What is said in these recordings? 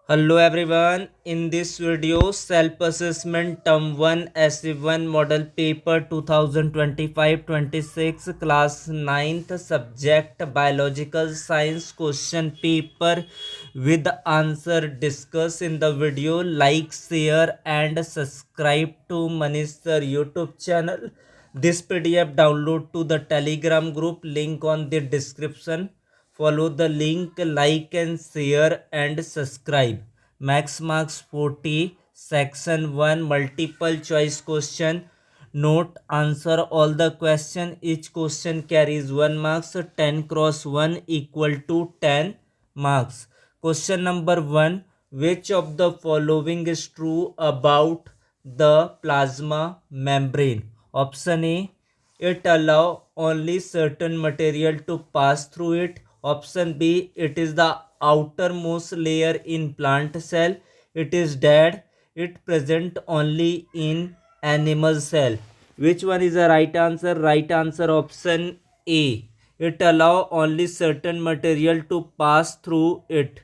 Hello everyone, in this video self-assessment term 1 SE1 model paper 2025-26 class 9th subject biological science question paper with answer discuss in the video. Like, share and subscribe to Manish sir YouTube channel. This PDF download to the Telegram group, link on the description. Follow the link, like and share and subscribe. Max marks 40. Section 1 multiple choice question. Note, answer all the question. Each question carries 1 marks. 10 cross 1 equal to 10 marks. Question number 1. Which of the following is true about the plasma membrane? Option A, it allow only certain material to pass through it. Option B, it is the outermost layer in plant cell. It is dead. It present only in animal cell. Which one is the right answer? Right answer option A. It allow only certain material to pass through it.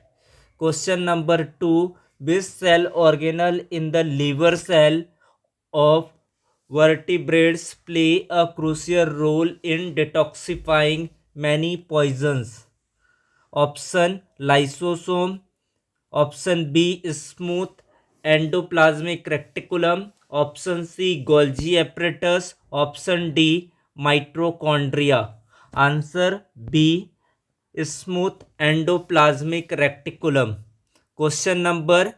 Question number 2. Which cell organelle in the liver cell of vertebrates play a crucial role in detoxifying many poisons? Option lysosome. Option B smooth endoplasmic reticulum. Option C Golgi apparatus. Option D mitochondria. Answer B smooth endoplasmic reticulum. Question number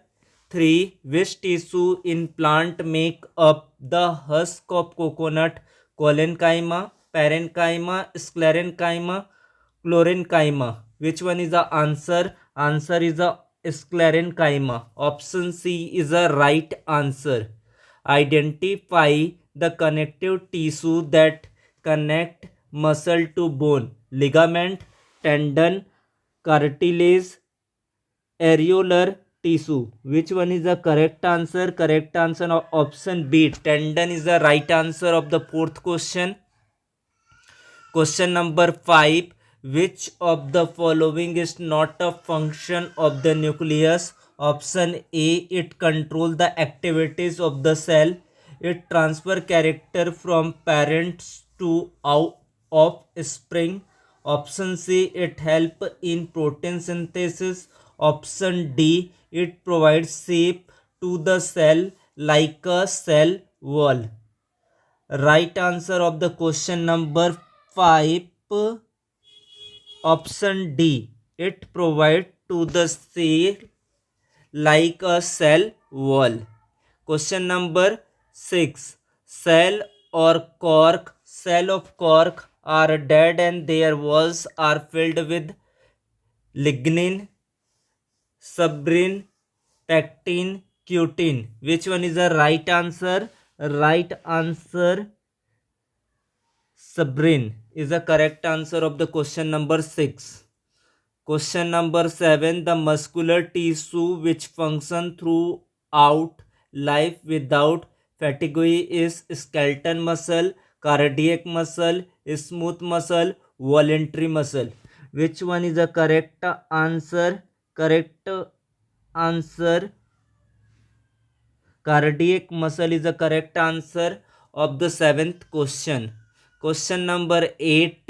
3. Which tissue in plant make up the husk of coconut? Collenchyma, parenchyma, sclerenchyma, chlorenchyma. Which one is the answer? Answer is the sclerenchyma. Option C is the right answer. Identify the connective tissue that connect muscle to bone. Ligament, tendon, cartilage, areolar tissue. Which one is the correct answer? Correct answer of option B. Tendon is the right answer of the fourth question. Question number 5. Which of the following is not a function of the nucleus? Option A. It controls the activities of the cell. It transfer character from parents to out of spring. Option C. It help in protein synthesis. Option D. It provides shape to the cell like a cell wall. Right answer of the question number 5, option D. It provides to the cell like a cell wall. Question number 6. Cell or cork. Cell of cork are dead and their walls are filled with lignin, suberin, pectin, cutin. Which one is the right answer? Right answer Sabrin is the correct answer of the question number 6. Question number 7. The muscular tissue which function throughout life without fatigue is skeletal muscle, cardiac muscle, smooth muscle, voluntary muscle. Which one is the correct answer? Correct answer. Cardiac muscle is the correct answer of the seventh question. Question number 8.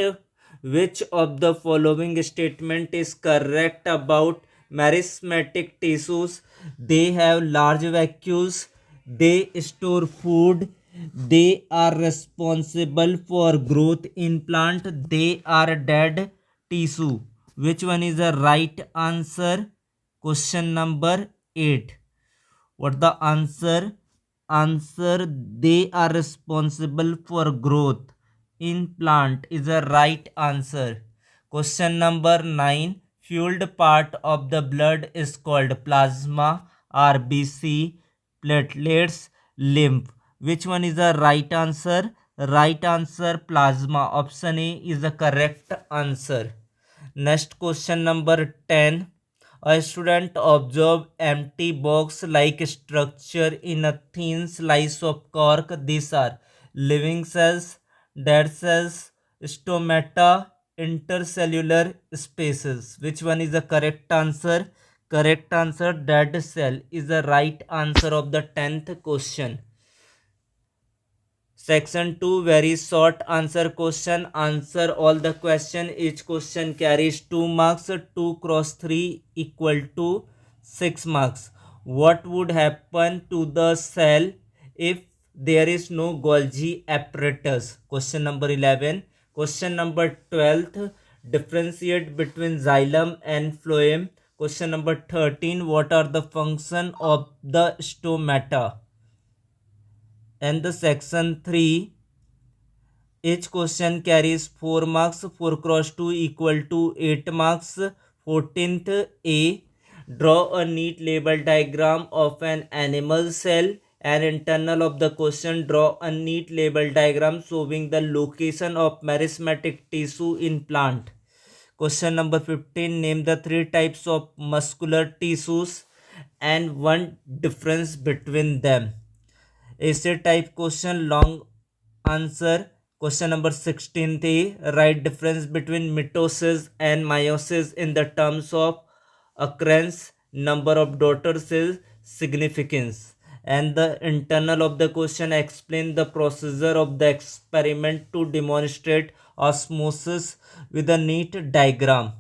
Which of the following statement is correct about meristematic tissues? They have large vacuoles. They store food. They are responsible for growth in plant. They are dead tissue. Which one is the right answer? Question number 8. What the answer? Answer, they are responsible for growth in plant is the right answer. Question number 9. Fueled part of the blood is called plasma, RBC, platelets, lymph. Which one is the right answer? Right answer plasma. Option A is the correct answer. Next question number 10. A student observed empty box-like structure in a thin slice of cork. These are living cells, dead cells, stomata, intercellular spaces. Which one is the correct answer? Correct answer, dead cell, is the right answer of the 10th question. Section 2, very short answer question. Answer all the question. Each question carries 2 marks. 2 cross 3 equal to 6 marks. What would happen to the cell if there is no Golgi apparatus? Question number 11. Question number 12. Differentiate between xylem and phloem. Question number 13. What are the function of the stomata? And the section 3, each question carries 4 marks. 4 cross 2 equal to 8 marks. 14th A. Draw a neat label diagram of an animal cell. And internal of the question, draw a neat label diagram showing the location of meristematic tissue in plant. Question number 15. Name the 3 types of muscular tissues and one difference between them. Essay type question, long answer. Question number 16 थी, write difference between mitosis and meiosis in the terms of occurrence, number of daughter cells, significance. And the internal of the question, explain the procedure of the experiment to demonstrate osmosis with a neat diagram.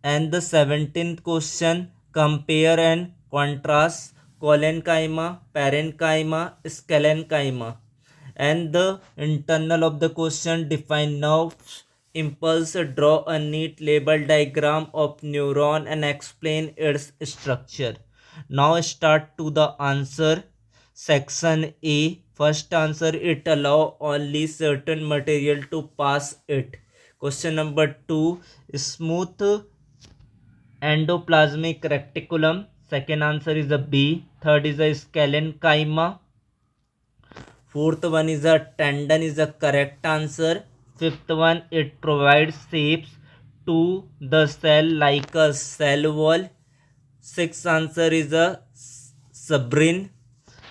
And the 17th question, compare and contrast collenchyma, parenchyma, scalenchyma. And the internal of the question, define nerve impulse, draw a neat label diagram of neuron and explain its structure. Now start to the answer. Section A, first answer, it allow only certain material to pass it. Question number 2, smooth endoplasmic reticulum. Second answer is a B. Third is a scalenchyma. Fourth one is a tendon is the correct answer. Fifth one, it provides shapes to the cell like a cell wall. Sixth answer is a suberin.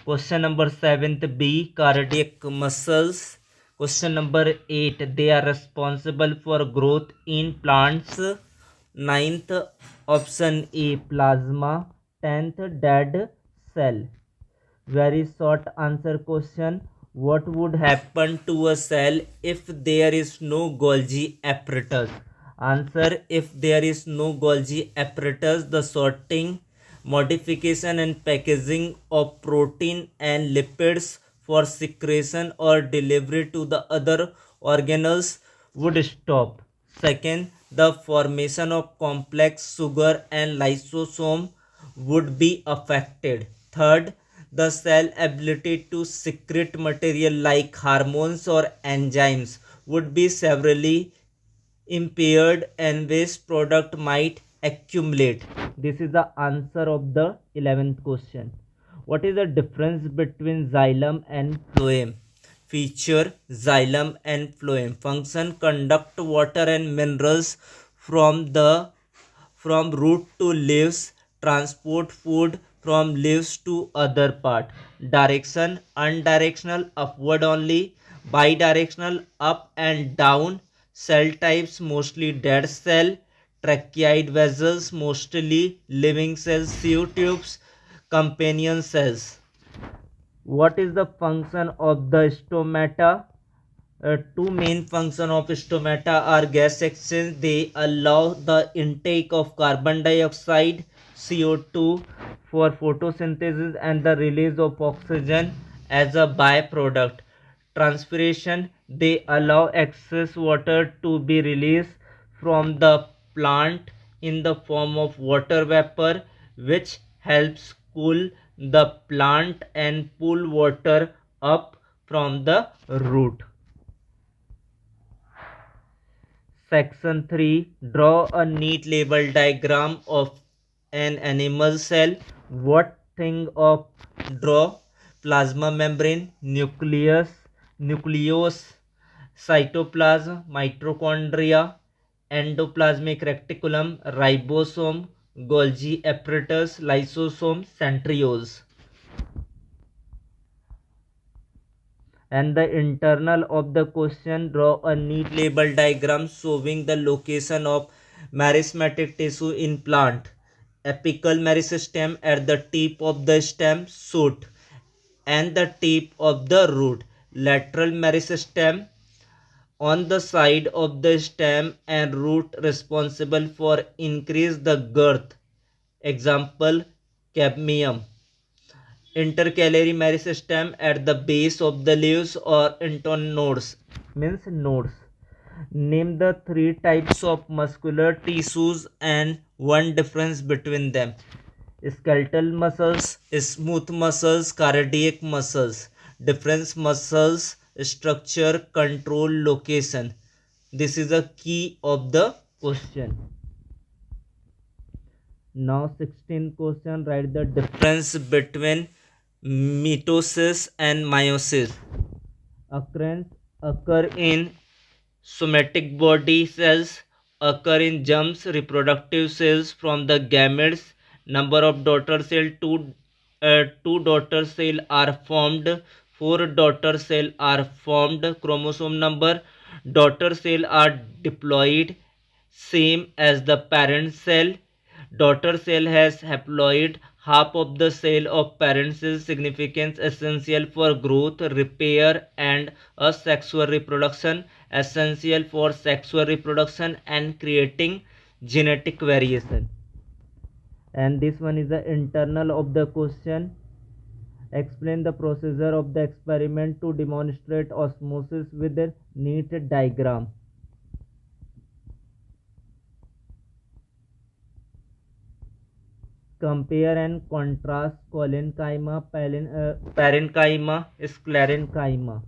Question number 7th B, cardiac muscles. Question number 8, they are responsible for growth in plants. Ninth option A, plasma. 10th, dead cell. Very short answer question. What would happen to a cell if there is no Golgi apparatus? Answer, if there is no Golgi apparatus, the sorting, modification and packaging of protein and lipids for secretion or delivery to the other organelles would stop. Second, the formation of complex sugar and lysosome would be affected. Third, the cell ability to secrete material like hormones or enzymes would be severely impaired and waste product might accumulate. This is the answer of the 11th question. What is the difference between xylem and phloem? Feature, xylem and phloem. Function, conduct water and minerals from root to leaves, transport food from leaves to other part. Direction, unidirectional, upward only, bidirectional, up and down. Cell types, mostly dead cell, tracheid vessels, mostly living cells, sieve tubes, companion cells. What is the function of the stomata? Two main functions of stomata are gas exchange. They allow the intake of carbon dioxide, CO2 for photosynthesis and the release of oxygen as a byproduct. Transpiration, they allow excess water to be released from the plant in the form of water vapor, which helps cool the plant and pull water up from the root. Section 3, draw a neat label diagram of an animal cell. What thing of draw? Plasma membrane, nucleus, nucleus, cytoplasm, mitochondria, endoplasmic reticulum, ribosome, Golgi apparatus, lysosome, centriole. And the internal of the question, draw a neat label diagram showing the location of meristematic tissue in plant. apical meristem at the tip of the stem shoot and the tip of the root. Lateral meristem on the side of the stem and root responsible for increase the girth. Example, cadmium. Intercalary meristem at the base of the leaves or internodes means nodes. Name the three types of muscular tissues and one difference between them. Skeletal muscles, smooth muscles, cardiac muscles. Difference muscles, structure, control, location. This is a key of the question. Now 16th question, write the difference between mitosis and meiosis. Occurrence occur in somatic body cells, occur in germs, reproductive cells from the gametes. Number of daughter cell, two daughter cell are formed, four daughter cell are formed. Chromosome number, daughter cell are diploid, same as the parent cell. Daughter cell has haploid. Half of the cell of parent cell. Significance essential for growth, repair and asexual reproduction. Essential for sexual reproduction and creating genetic variation. And this one is the internal of the question. Explain the procedure of the experiment to demonstrate osmosis with a neat diagram. Compare and contrast collenchyma, parenchyma, sclerenchyma.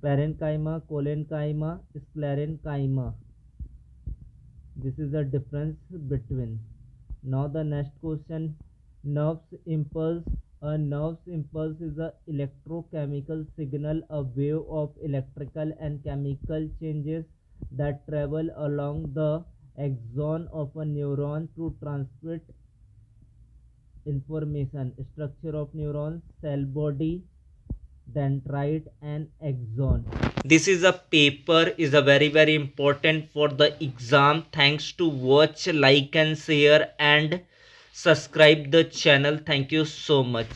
Parenchyma, collenchyma, sclerenchyma. This is the difference between. Now the next question, nerve's impulse. A nerve's impulse is a electrochemical signal, a wave of electrical and chemical changes that travel along the axon of a neuron to transmit information. Structure of neurons, cell body, dendrite and axon. This is a paper is a very important for the exam. Thanks to watch, like and share and subscribe the channel. Thank you so much.